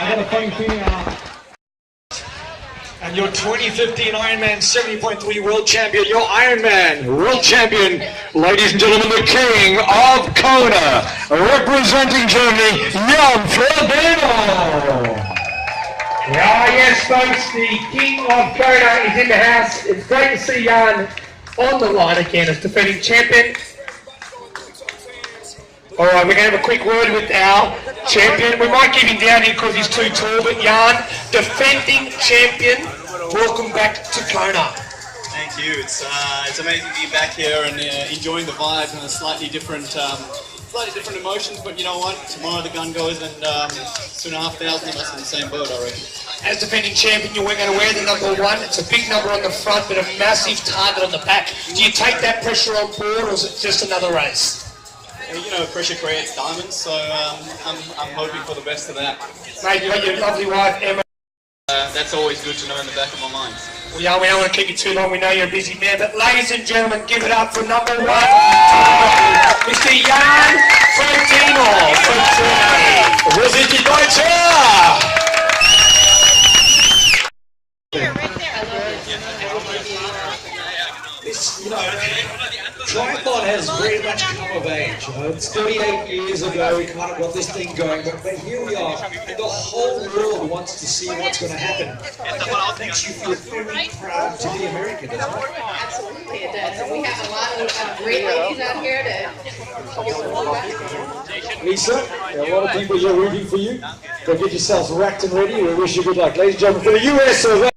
got a funny feeling. And your 2015 Ironman 70.3 World Champion, your Ironman World Champion, ladies and gentlemen, the King of Kona, representing Germany, Jan Frodeno. Yes, folks, the King of Kona is in the house. It's great to see Jan on the line again as defending champion. Alright, we're going to have a quick word with our champion. We might give him down here because he's too tall, but Jan, defending champion, welcome back to Kona. Thank you. It's amazing to be back here and enjoying the vibe and slightly different emotions, but you know what? Tomorrow the gun goes and 2,500 of us in the same boat, I reckon. As defending champion, you're going to wear the number 1. It's a big number on the front, but a massive target on the back. Do you take that pressure on board, or is it just another race? You know, pressure creates diamonds, so I'm hoping for the best of that. Mate, you got your lovely wife, Emma. That's always good to know in the back of my mind. Well, yeah, we don't want to keep you too long. We know you're a busy man, but ladies and gentlemen, give it up for number 1, Mr. Jan Frodeno from Germany. Wo sind die Deutsche? You know, triathlon has very much come of age. You know, it's 38 years ago we kind of got this thing going, but here we are, and the whole world wants to see what's going to happen. That makes you feel very proud to be American, doesn't it? Absolutely, it does. And we have a lot of great ladies out here to. Lisa, a lot of people here rooting for you. Go get yourselves racked and ready. We wish you good luck, ladies and gentlemen, for the US.